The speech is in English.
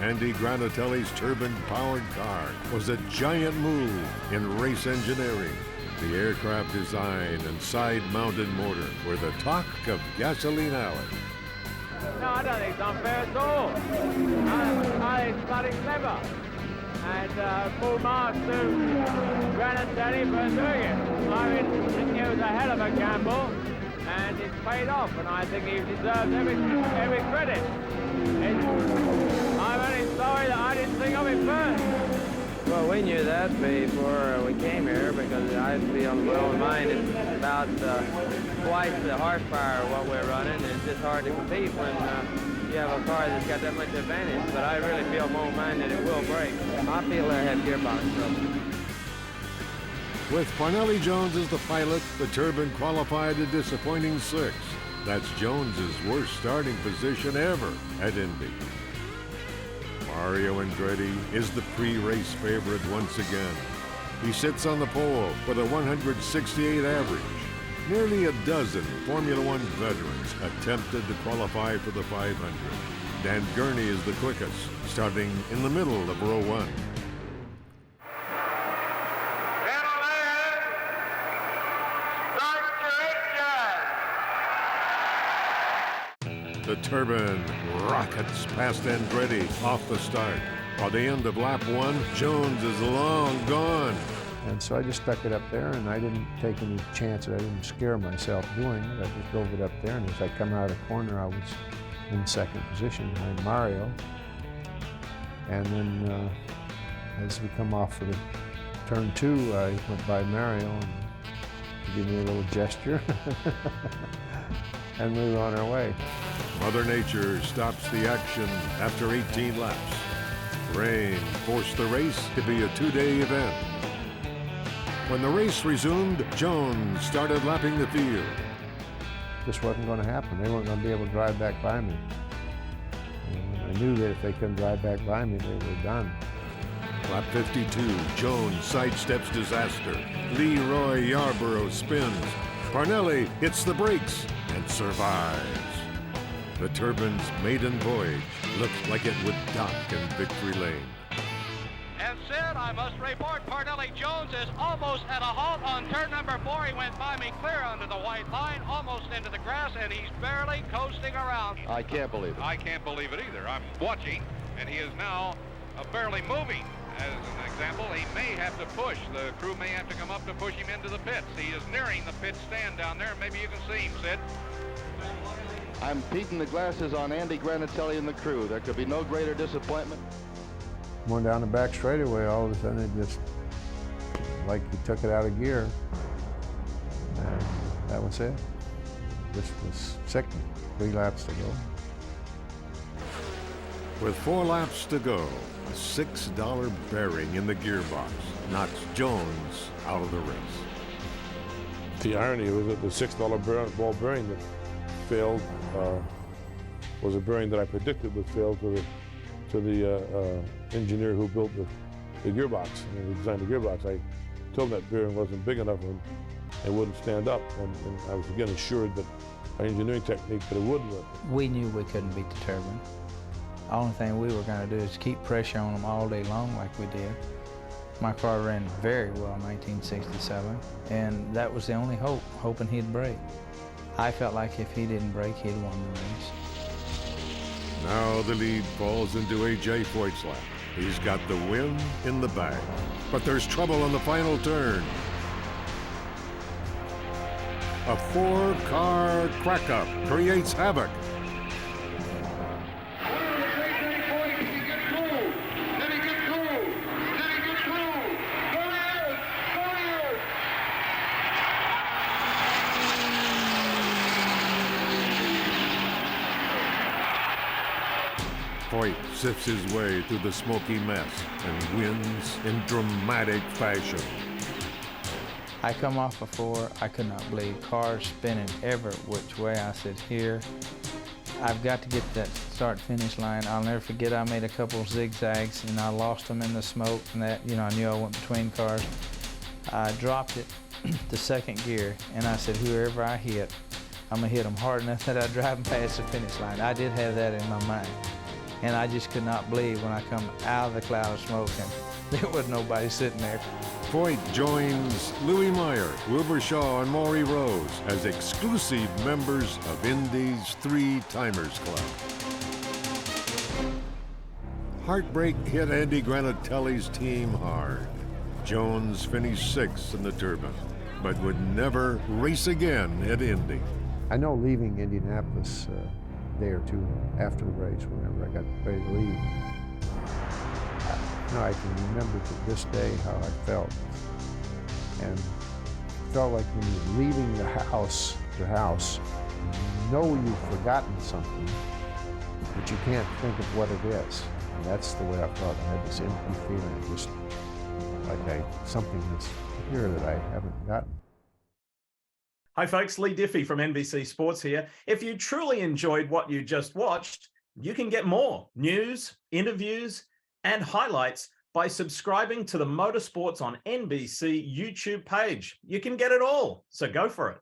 Andy Granatelli's turbine-powered car was a giant move in race engineering. The aircraft design and side-mounted motor were the talk of Gasoline Alley. No, I don't think it's unfair at all. I think it's bloody clever. And full marks to Granatelli for doing it. I mean, it was a hell of a gamble, and it's paid off, and I think he deserves every credit. I'm only sorry that I didn't think of it first. Well, we knew that before we came here, because I feel well minded about twice the horsepower of what we're running. It's just hard to compete when you have a car that's got that much advantage, but I really feel more minded it will break. I feel they have gearbox trouble. With Parnelli Jones as the pilot, the turbine qualified a disappointing 6th. That's Jones's worst starting position ever at Indy. Mario Andretti is the pre-race favorite once again. He sits on the pole with a 168 average. Nearly a dozen Formula One veterans attempted to qualify for the 500. Dan Gurney is the quickest, starting in the middle of row 1. The turbine rockets past Andretti off the start. By the end of lap 1, Jones is long gone. And so I just stuck it up there, and I didn't take any chances. I didn't scare myself doing it. I just drove it up there, and as I come out of the corner, I was in second position behind Mario. And then as we come off for the turn 2, I went by Mario and he gave me a little gesture. And we were on our way. Mother Nature stops the action after 18 laps. Rain forced the race to be a 2-day event. When the race resumed, Jones started lapping the field. This wasn't going to happen. They weren't going to be able to drive back by me. And I knew that if they couldn't drive back by me, they were done. Lap 52, Jones sidesteps disaster. Leroy Yarborough spins. Parnelli hits the brakes and survives. The turbine's maiden voyage looks like it would dock in Victory Lane. And Sid, I must report Parnelli Jones is almost at a halt on turn number 4. He went by me clear under the white line, almost into the grass, and he's barely coasting around. I can't believe it. I can't believe it either. I'm watching, and he is now barely moving. As an example, he may have to push. The crew may have to come up to push him into the pits. He is nearing the pit stand down there. Maybe you can see him, Sid. I'm peeking the glasses on Andy Granatelli and the crew. There could be no greater disappointment. Going down the back straightaway, all of a sudden it just, like he took it out of gear. And that was it. This was sickening. 3 laps to go. With 4 laps to go, a $6 bearing in the gearbox knocks Jones out of the race. The irony was that the $6 ball bearing that failed was a bearing that I predicted would fail to the engineer who built the gearbox and who designed the gearbox. I told him that bearing wasn't big enough and it wouldn't stand up, and I was again assured that our engineering technique that it would work. We knew we couldn't beat the turbine. The only thing we were going to do is keep pressure on them all day long like we did. My car ran very well in 1967, and that was the only hope, hoping he'd break. I felt like if he didn't break, he'd won the race. Now the lead falls into A.J. Foyt's lap. He's got the win in the bag. But there's trouble on the final turn. A 4-car crack-up creates havoc. Foyt sifts his way through the smoky mess and wins in dramatic fashion. I come off before, I could not believe cars spinning every which way. I said, here, I've got to get that start-finish line. I'll never forget I made a couple zigzags and I lost them in the smoke, and that, you know, I knew I went between cars. I dropped it to second gear and I said, whoever I hit, I'm gonna hit them hard enough that I drive them past the finish line. I did have that in my mind. And I just could not believe when I come out of the cloud of smoke and there was nobody sitting there. Foyt joins Louis Meyer, Wilbur Shaw, and Maury Rose as exclusive members of Indy's Three Timers Club. Heartbreak hit Andy Granatelli's team hard. Jones finished 6th in the turbine, but would never race again at Indy. I know leaving Indianapolis a day or two after the race, whenever I got ready to leave, I can remember to this day how I felt. And it felt like when you're leaving the house, your house, you know you've forgotten something, but you can't think of what it is. And that's the way I felt. I had this empty feeling, just like something is here that I haven't gotten. Hi folks, Lee Diffie from NBC Sports here. If you truly enjoyed what you just watched, you can get more news, interviews, and highlights by subscribing to the Motorsports on NBC YouTube page. You can get it all, so go for it.